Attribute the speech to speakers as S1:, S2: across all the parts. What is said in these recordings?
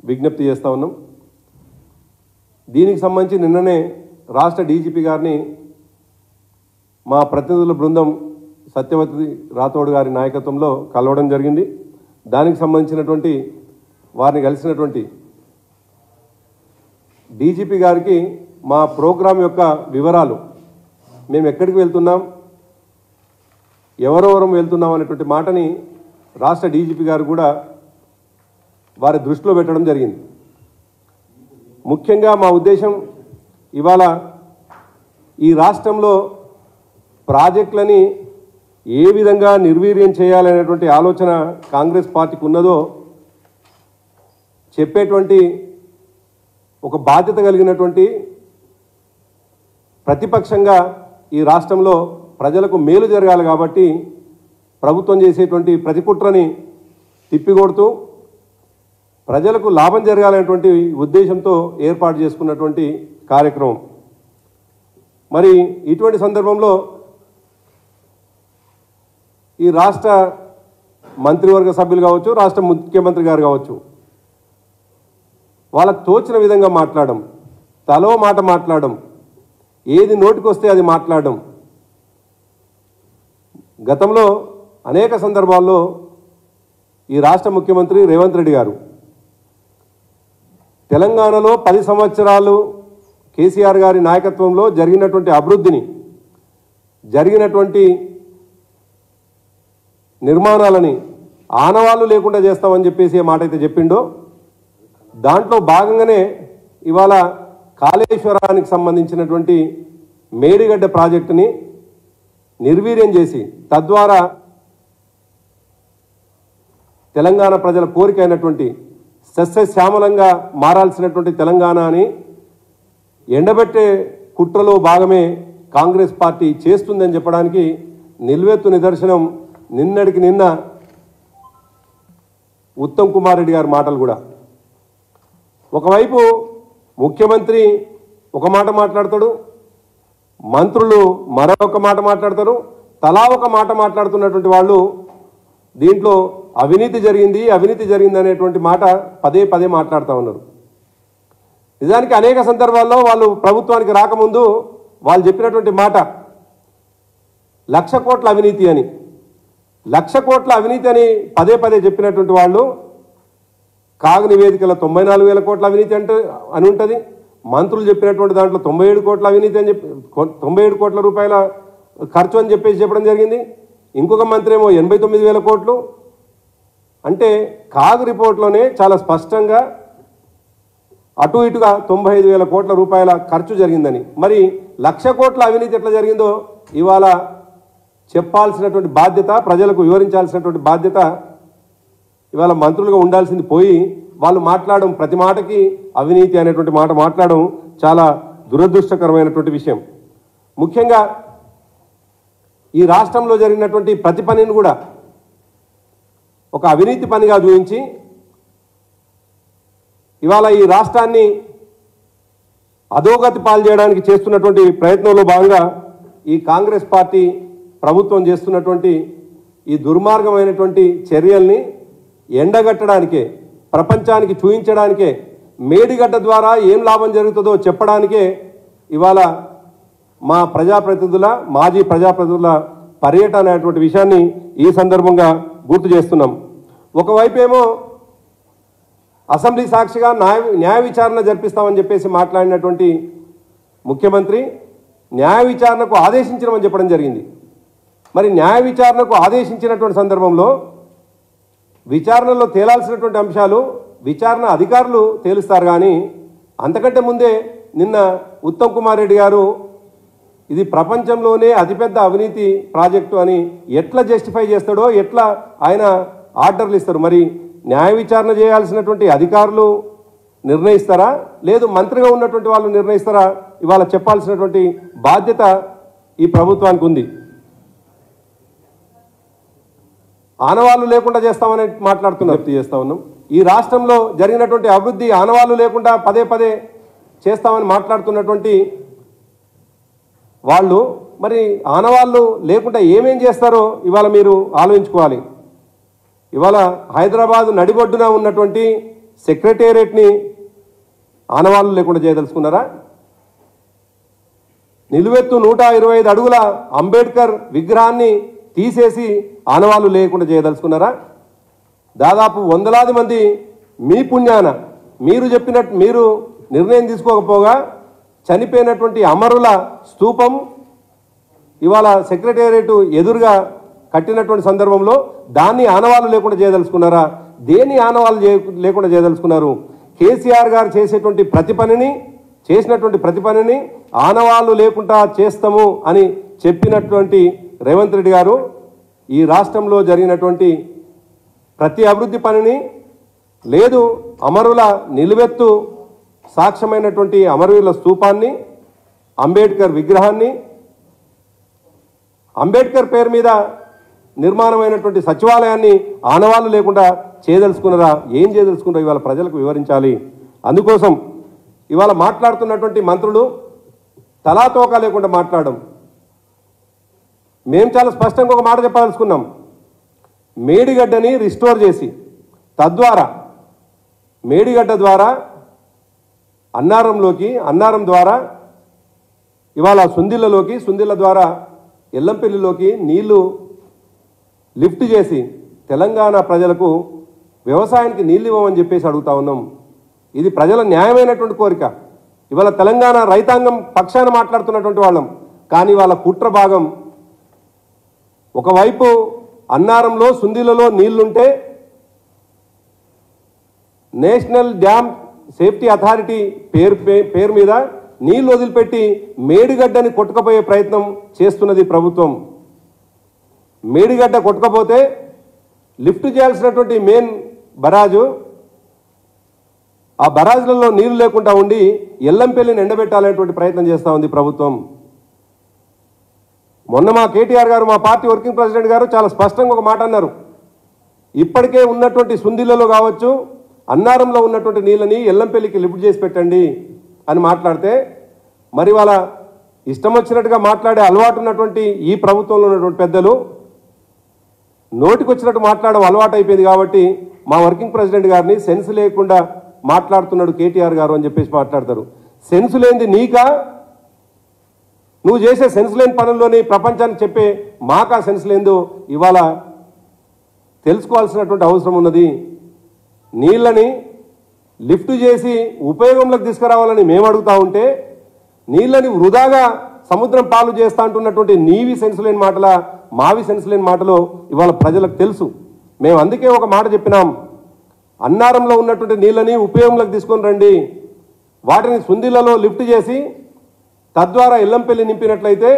S1: విజ్ఞప్తి చేస్తూ ఉన్నాం. దీనికి సంబంధించి నిన్ననే రాష్ట్ర డీజీపీ గారిని మా ప్రతినిధుల బృందం సత్యవతి రాథోడ్ గారి నాయకత్వంలో కలవడం జరిగింది. దానికి సంబంధించినటువంటి వారిని కలిసినటువంటి డీజీపీ గారికి మా ప్రోగ్రాం యొక్క వివరాలు, మేము ఎక్కడికి వెళ్తున్నాం, ఎవరెవరం వెళ్తున్నాం అనేటువంటి మాటని రాష్ట్ర డీజీపీ గారు కూడా వారి దృష్టిలో పెట్టడం జరిగింది. ముఖ్యంగా మా ఉద్దేశం ఇవాళ ఈ రాష్ట్రంలో ప్రాజెక్టులని ఏ విధంగా నిర్వీర్యం చేయాలనేటువంటి ఆలోచన కాంగ్రెస్ పార్టీకి ఉన్నదో చెప్పేటువంటి ఒక బాధ్యత కలిగినటువంటి ప్రతిపక్షంగా ఈ రాష్ట్రంలో ప్రజలకు మేలు జరగాలి కాబట్టి ప్రభుత్వం చేసేటువంటి ప్రతి కుట్రని తిప్పికొడుతూ ప్రజలకు లాభం జరగాలనేటువంటి ఉద్దేశంతో ఏర్పాటు చేసుకున్నటువంటి కార్యక్రమం. మరి ఇటువంటి సందర్భంలో ఈ రాష్ట్ర మంత్రివర్గ సభ్యులు కావచ్చు, రాష్ట్ర ముఖ్యమంత్రి గారు కావచ్చు, వాళ్ళకు తోచిన విధంగా మాట్లాడడం, తలో మాట మాట్లాడడం, ఏది నోటికి వస్తే అది మాట్లాడడం. గతంలో అనేక సందర్భాల్లో ఈ రాష్ట్ర ముఖ్యమంత్రి రేవంత్ రెడ్డి గారు తెలంగాణలో 10 సంవత్సరాలు కేసీఆర్ గారి నాయకత్వంలో జరిగినటువంటి అభివృద్ధిని, జరిగినటువంటి నిర్మాణాలని ఆనవాళ్ళు లేకుండా చేస్తామని చెప్పేసి మాట అయితే చెప్పిండో దాంట్లో భాగంగానే ఇవాళ కాళేశ్వరానికి సంబంధించినటువంటి మేడిగడ్డ ప్రాజెక్టుని నిర్వీర్యం చేసి తద్వారా తెలంగాణ ప్రజల కోరిక అయినటువంటి సస్యశ్యామలంగా మారాల్సినటువంటి తెలంగాణని ఎండబెట్టే కుట్రలో భాగమే కాంగ్రెస్ పార్టీ చేస్తుందని చెప్పడానికి నిల్వెత్తు నిదర్శనం నిన్నటికి నిన్న ఉత్తమ్ కుమార్ రెడ్డి గారి మాటలు కూడా. ఒకవైపు ముఖ్యమంత్రి ఒక మాట మాట్లాడతాడు, మంత్రులు మరొక మాట మాట్లాడతారు, తలా ఒక మాట మాట్లాడుతున్నటువంటి వాళ్ళు దీంట్లో అవినీతి జరిగింది అనేటువంటి మాట పదే పదే మాట్లాడుతూ ఉన్నారు. నిజానికి అనేక సందర్భాల్లో వాళ్ళు ప్రభుత్వానికి రాకముందు వాళ్ళు చెప్పినటువంటి మాట 1,00,000 కోట్ల అవినీతి అని, 1,00,000 కోట్ల అవినీతి అని పదే పదే చెప్పినటువంటి వాళ్ళు కాగ్ నివేదికల 94,000 కోట్ల అవినీతి అని ఉంటుంది. మంత్రులు చెప్పినటువంటి దాంట్లో 97 కోట్ల అవినీతి అని చెప్పి 97 కోట్ల రూపాయల ఖర్చు అని చెప్పేసి చెప్పడం జరిగింది. ఇంకొక మంత్రి ఏమో 89,000 కోట్లు. అంటే కాగ్ రిపోర్ట్లోనే చాలా స్పష్టంగా అటు ఇటుగా 95,000 కోట్ల రూపాయల ఖర్చు జరిగిందని. మరి 1,00,000 కోట్ల అవినీతి ఎట్లా జరిగిందో ఇవాళ చెప్పాల్సినటువంటి బాధ్యత, ప్రజలకు వివరించాల్సినటువంటి బాధ్యత ఇవాళ మంత్రులుగా ఉండాల్సింది పోయి వాళ్ళు మాట్లాడడం, ప్రతి మాటకి అవినీతి అనేటువంటి మాట మాట్లాడడం చాలా దురదృష్టకరమైనటువంటి విషయం. ముఖ్యంగా ఈ రాష్ట్రంలో జరిగినటువంటి ప్రతి పనిని కూడా ఒక అవినీతి పనిగా చూపించి ఇవాళ ఈ రాష్ట్రాన్ని అధోగతి పాలు చేయడానికి చేస్తున్నటువంటి ప్రయత్నంలో భాగంగా ఈ కాంగ్రెస్ పార్టీ ప్రభుత్వం చేస్తున్నటువంటి ఈ దుర్మార్గమైనటువంటి చర్యల్ని ఎండగట్టడానికే, ప్రపంచానికి చూపించడానికే, మేడిగడ్డ ద్వారా ఏం లాభం జరుగుతుందో చెప్పడానికే ఇవాళ మా ప్రజాప్రతినిధుల, మాజీ ప్రజాప్రతినిధుల పర్యటన అనేటువంటి విషయాన్ని ఈ సందర్భంగా గుర్తు చేస్తున్నాం. ఒకవైపు ఏమో అసెంబ్లీ సాక్షిగా న్యాయ విచారణ జరిపిస్తామని చెప్పేసి మాట్లాడినటువంటి ముఖ్యమంత్రి న్యాయ విచారణకు ఆదేశించమని చెప్పడం జరిగింది. మరి న్యాయ విచారణకు ఆదేశించినటువంటి సందర్భంలో విచారణలో తేలాల్సినటువంటి అంశాలు విచారణ అధికారులు తేలుస్తారు. కానీ అంతకంటే ముందే నిన్న ఉత్తమ్ కుమార్ రెడ్డి గారు ఇది ప్రపంచంలోనే అతిపెద్ద అవినీతి ప్రాజెక్టు అని ఎట్లా జస్టిఫై చేస్తాడో, ఎట్లా ఆయన ఆర్డర్లు ఇస్తారు. మరి న్యాయ విచారణ చేయాల్సినటువంటి అధికారులు నిర్ణయిస్తారా, లేదు మంత్రిగా ఉన్నటువంటి వాళ్ళు నిర్ణయిస్తారా? ఇవాళ చెప్పాల్సినటువంటి బాధ్యత ఈ ప్రభుత్వానికి ఉంది. ఆనవాళ్ళు లేకుండా చేస్తామని చేస్తా ఉన్నాం. ఈ రాష్ట్రంలో జరిగినటువంటి అభివృద్ధి ఆనవాళ్ళు లేకుండా పదే పదే చేస్తామని మాట్లాడుతున్నటువంటి వాళ్ళు మరి ఆనవాళ్ళు లేకుండా ఏమేం చేస్తారో ఇవాళ మీరు ఆలోచించుకోవాలి. ఇవాళ హైదరాబాద్ నడిబొడ్డున ఉన్నటువంటి సెక్రటేరియట్ని ఆనవాళ్లు లేకుండా చేయదలుచుకున్నారా? నిలువెత్తు 125 అడుగుల అంబేద్కర్ విగ్రహాన్ని తీసేసి ఆనవాళ్లు లేకుండా చేయదలుచుకున్నారా? దాదాపు వందలాది మంది మీ పుణ్యాన మీరు చెప్పినట్టు మీరు నిర్ణయం తీసుకోకపోగా చనిపోయినటువంటి అమరుల స్తూపం ఇవాళ సెక్రటేరియట్ ఎదురుగా కట్టినటువంటి సందర్భంలో దాన్ని ఆనవాళ్లు లేకుండా చేయదలుచుకున్నారా? దేన్ని ఆనవాళ్లు లేకుండా చేయదలుచుకున్నారు? కేసీఆర్ గారు చేసినటువంటి ప్రతి పనిని ఆనవాళ్లు లేకుండా చేస్తాము అని చెప్పినటువంటి రేవంత్ రెడ్డి గారు ఈ రాష్ట్రంలో జరిగినటువంటి ప్రతి అభివృద్ధి పనిని లేదు, అమరుల నిలువెత్తు సాక్ష్యమైనటువంటి అమరవీరుల స్తూపాన్ని, అంబేద్కర్ విగ్రహాన్ని, అంబేద్కర్ పేరు మీద నిర్మాణమైనటువంటి సచివాలయాన్ని ఆనవాళ్లు లేకుండా చేయదలుచుకున్నారా? ఏం చేయదలుచుకున్నారా? ఇవాళ ప్రజలకు వివరించాలి. అందుకోసం ఇవాళ మాట్లాడుతున్నటువంటి మంత్రులు తలాతోక లేకుండా మాట్లాడడం. మేము చాలా స్పష్టంగా ఒక మాట చెప్పదలుచుకున్నాం. మేడిగడ్డని రిస్టోర్ చేసి తద్వారా మేడిగడ్డ ద్వారా అన్నారం ద్వారా ఇవాళ సుందిళ్ళ ద్వారా ఎల్లంపల్లిలోకి నీళ్లు లిఫ్ట్ చేసి తెలంగాణ ప్రజలకు వ్యవసాయానికి నీళ్ళు ఇవ్వమని చెప్పేసి అడుగుతా ఉన్నాం. ఇది ప్రజల న్యాయమైనటువంటి కోరిక. ఇవాళ తెలంగాణ రైతాంగం పక్షాన మాట్లాడుతున్నటువంటి వాళ్ళం. కానీ వాళ్ళ కుట్ర భాగం ఒకవైపు అన్నారంలో సుందిలలో నీళ్లుంటే నేషనల్ డ్యామ్ సేఫ్టీ అథారిటీ పేరు మీద నీళ్లు వదిలిపెట్టి మేడిగడ్డని కొట్టుకుపోయే ప్రయత్నం చేస్తున్నది ప్రభుత్వం. మేడిగడ్డ కొట్టుకపోతే లిఫ్ట్ చేయాల్సినటువంటి మెయిన్ బరాజు, ఆ బరాజులలో నీళ్లు లేకుండా ఉండి ఎల్లంపల్లిని ఎండబెట్టాలనేటువంటి ప్రయత్నం చేస్తూ ఉంది ప్రభుత్వం. మొన్న మా కేటీఆర్ గారు, మా పార్టీ వర్కింగ్ ప్రెసిడెంట్ గారు చాలా స్పష్టంగా ఒక మాట అన్నారు. ఇప్పటికే ఉన్నటువంటి సుందిలలో కావచ్చు, అన్నారంలో ఉన్నటువంటి నీళ్ళని ఎల్లంపల్లికి లిఫ్ట్ చేసి పెట్టండి అని మాట్లాడితే, మరి వాళ్ళ ఇష్టం వచ్చినట్టుగా మాట్లాడే అలవాటు ఉన్నటువంటి ఈ ప్రభుత్వంలో ఉన్నటువంటి పెద్దలు నోటికి వచ్చినట్టు మాట్లాడడం అలవాటు అయిపోయింది. కాబట్టి మా వర్కింగ్ ప్రెసిడెంట్ గారిని సెన్స్ లేకుండా మాట్లాడుతున్నాడు కేటీఆర్ గారు అని చెప్పేసి మాట్లాడతారు. సెన్స్ లేనిది నీకా? నువ్వు చేసే సెన్స్ లేని పనుల్లోని ప్రపంచానికి చెప్పే మాకా సెన్స్ లేదో ఇవాళ తెలుసుకోవాల్సినటువంటి అవసరం ఉన్నది. నీళ్ళని లిఫ్ట్ చేసి ఉపయోగంలోకి తీసుకురావాలని మేము అడుగుతా ఉంటే, నీళ్ళని వృధాగా సముద్రం పాలు చేస్తా అంటున్నటువంటి నీవి సెన్స్ లేని మాటల, మావి సెన్స్ లేని మాటలో ఇవాళ ప్రజలకు తెలుసు. మేము అందుకే ఒక మాట చెప్పినాం, అన్నారంలో ఉన్నటువంటి నీళ్ళని ఉపయోగంలోకి తీసుకొని రండి, వాటిని సుందిలలో లిఫ్ట్ చేసి తద్వారా ఎల్లంపల్లి నింపినట్లయితే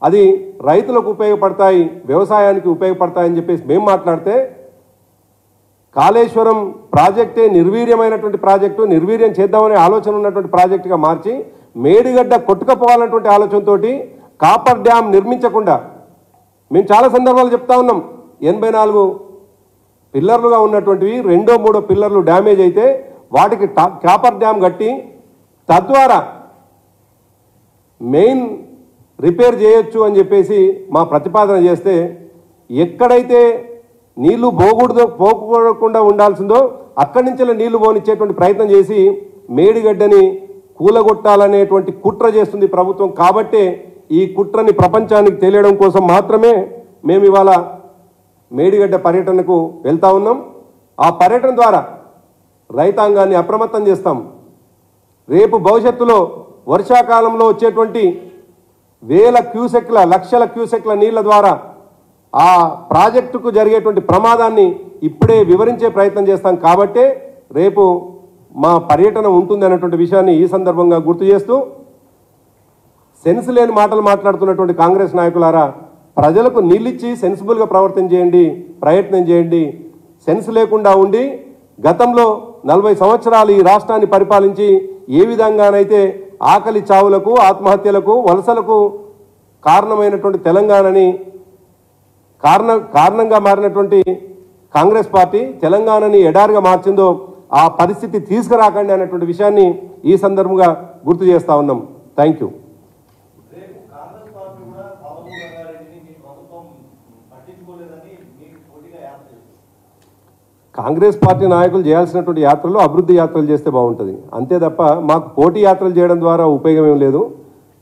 S1: అది రైతులకు ఉపయోగపడతాయి, వ్యవసాయానికి ఉపయోగపడతాయని చెప్పేసి మేము మాట్లాడితే, కాళేశ్వరం ప్రాజెక్టే నిర్వీర్యమైనటువంటి ప్రాజెక్టు, నిర్వీర్యం చేద్దామనే ఆలోచన ఉన్నటువంటి ప్రాజెక్టుగా మార్చి మేడిగడ్డ కొట్టుకపోవాలన్నటువంటి ఆలోచనతో కాపర్ డ్యామ్ నిర్మించకుండా మేము చాలా సందర్భాలు చెప్తా ఉన్నాం. 84 పిల్లర్లుగా ఉన్నటువంటివి 2-3 పిల్లర్లు డ్యామేజ్ అయితే వాటికి కాపర్ డ్యామ్ కట్టి తద్వారా మెయిన్ రిపేర్ చేయొచ్చు అని చెప్పేసి మా ప్రతిపాదన చేస్తే, ఎక్కడైతే నీళ్లు పోకుండా ఉండాల్సిందో అక్కడి నుంచి నీళ్లు పోనిచ్చేటువంటి ప్రయత్నం చేసి మేడిగడ్డని కూలగొట్టాలనేటువంటి కుట్ర చేస్తుంది ప్రభుత్వం. కాబట్టే ఈ కుట్రని ప్రపంచానికి తెలియడం కోసం మాత్రమే మేము ఇవాళ మేడిగడ్డ పర్యటనకు వెళ్తా ఉన్నాం. ఆ పర్యటన ద్వారా రైతాంగాన్ని అప్రమత్తం చేస్తాం. రేపు భవిష్యత్తులో వర్షాకాలంలో వచ్చేటువంటి వేల క్యూసెక్ల, లక్షల క్యూసెక్ల నీళ్ల ద్వారా ఆ ప్రాజెక్టుకు జరిగేటువంటి ప్రమాదాన్ని ఇప్పుడే వివరించే ప్రయత్నం చేస్తాం. కాబట్టే రేపు మా పర్యటన ఉంటుంది అన్నటువంటి విషయాన్ని ఈ సందర్భంగా గుర్తు చేస్తూ, సెన్స్ లేని మాటలు మాట్లాడుతున్నటువంటి కాంగ్రెస్ నాయకులారా, ప్రజలకు నీళ్ళిచ్చి సెన్సిబుల్గా ప్రయత్నం చేయండి. సెన్స్ లేకుండా ఉండి గతంలో 40 సంవత్సరాలు ఈ రాష్ట్రాన్ని పరిపాలించి ఏ విధంగానైతే ఆకలి చావులకు, ఆత్మహత్యలకు, వలసలకు కారణమైనటువంటి తెలంగాణని కారణంగా మారినటువంటి కాంగ్రెస్ పార్టీ తెలంగాణని ఎడారిగా మార్చిందో ఆ పరిస్థితి తీసుకురాకండి అన్నటువంటి విషయాన్ని ఈ సందర్భంగా గుర్తు చేస్తా ఉన్నాం. Thank you. కాంగ్రెస్ పార్టీ నాయకులు చేయాల్సినటువంటి యాత్రలు అభివృద్ధి యాత్రలు చేస్తే బాగుంటుంది అంతే తప్ప మాకు పోటీ యాత్రలు చేయడం ద్వారా ఉపయోగం ఏం లేదు.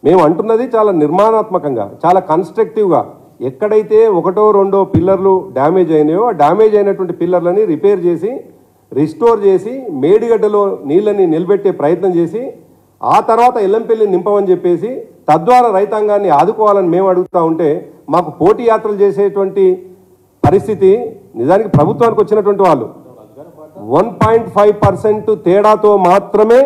S1: మేము అంటున్నది చాలా నిర్మాణాత్మకంగా, చాలా కన్స్ట్రక్టివ్గా. ఎక్కడైతే ఒకటో రెండో పిల్లర్లు డ్యామేజ్ అయినాయో ఆ డ్యామేజ్ అయినటువంటి పిల్లర్లని రిపేర్ చేసి రిస్టోర్ చేసి మేడిగడ్డలో నీళ్ళని నిలబెట్టే ప్రయత్నం చేసి ఆ తర్వాత ఎల్లంపల్లి నింపమని చెప్పేసి తద్వారా రైతాంగాన్ని ఆదుకోవాలని మేము అడుగుతూ ఉంటే మాకు పోటీ యాత్రలు చేసేటువంటి పరిస్థితి నిజానికి ప్రభుత్వానికి వచ్చినటువంటి వాళ్ళు 1.5% తేడాతో మాత్రమే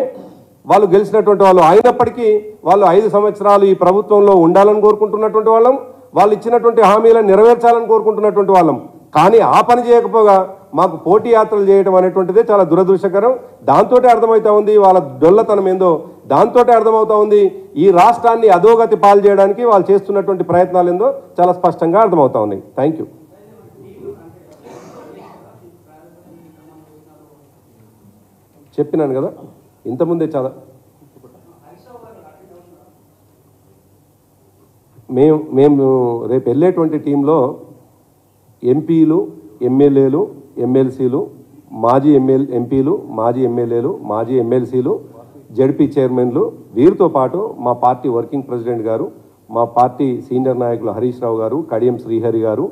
S1: వాళ్ళు గెలిచినటువంటి వాళ్ళు. అయినప్పటికీ వాళ్ళు 5 సంవత్సరాలు ఈ ప్రభుత్వంలో ఉండాలని కోరుకుంటున్నటువంటి వాళ్ళం, వాళ్ళు ఇచ్చినటువంటి హామీలను నెరవేర్చాలని కోరుకుంటున్నటువంటి వాళ్ళం. కానీ ఆ పని చేయకపోగా మాకు పోటీ యాత్రలు చేయడం అనేటువంటిదే చాలా దురదృష్టకరం. దాంతో అర్థమవుతా ఉంది వాళ్ళ డొల్లతనం ఏందో, దాంతో అర్థమవుతా ఉంది ఈ రాష్ట్రాన్ని అధోగతి పాలు చేయడానికి వాళ్ళు చేస్తున్నటువంటి ప్రయత్నాలు ఏందో చాలా స్పష్టంగా అర్థమవుతా ఉన్నాయి. Thank you. చెప్పినాను కదా ఇంతకుముందే చాలా. మేము రేపు వెళ్ళేటువంటి టీంలో ఎంపీలు, ఎమ్మెల్యేలు, ఎమ్మెల్సీలు, మాజీ ఎంపీలు, మాజీ ఎమ్మెల్యేలు, మాజీ ఎమ్మెల్సీలు, జడ్పీ చైర్మన్లు, వీరితో పాటు మా పార్టీ వర్కింగ్ ప్రెసిడెంట్ గారు, మా పార్టీ సీనియర్ నాయకులు హరీష్ రావు గారు, కడియం శ్రీహరి గారు,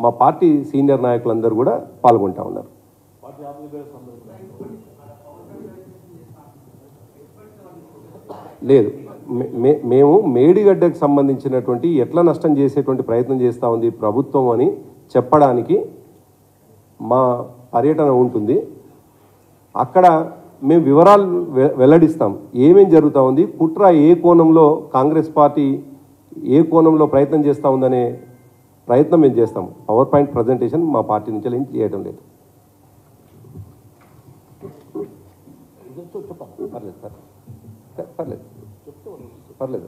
S1: మా పార్టీ సీనియర్ నాయకులందరూ కూడా పాల్గొంటా ఉన్నారు. లేదు, మేము మేడిగడ్డకు సంబంధించినటువంటి ఎట్లా నష్టం చేసేటువంటి ప్రయత్నం చేస్తూ ఉంది ప్రభుత్వం అని చెప్పడానికి మా పర్యటన ఉంటుంది. అక్కడ మేము వివరాలు వెల్లడిస్తాం. ఏమేం జరుగుతూ ఉంది, కుట్ర ఏ కోణంలో కాంగ్రెస్ పార్టీ ఏ కోణంలో ప్రయత్నం చేస్తూ ఉందనే ప్రయత్నం మేము చేస్తాం. పవర్ పాయింట్ ప్రజెంటేషన్ మా పార్టీ నుంచి ఏం చేయడం లేదు. పర్లేదు పర్లేదు.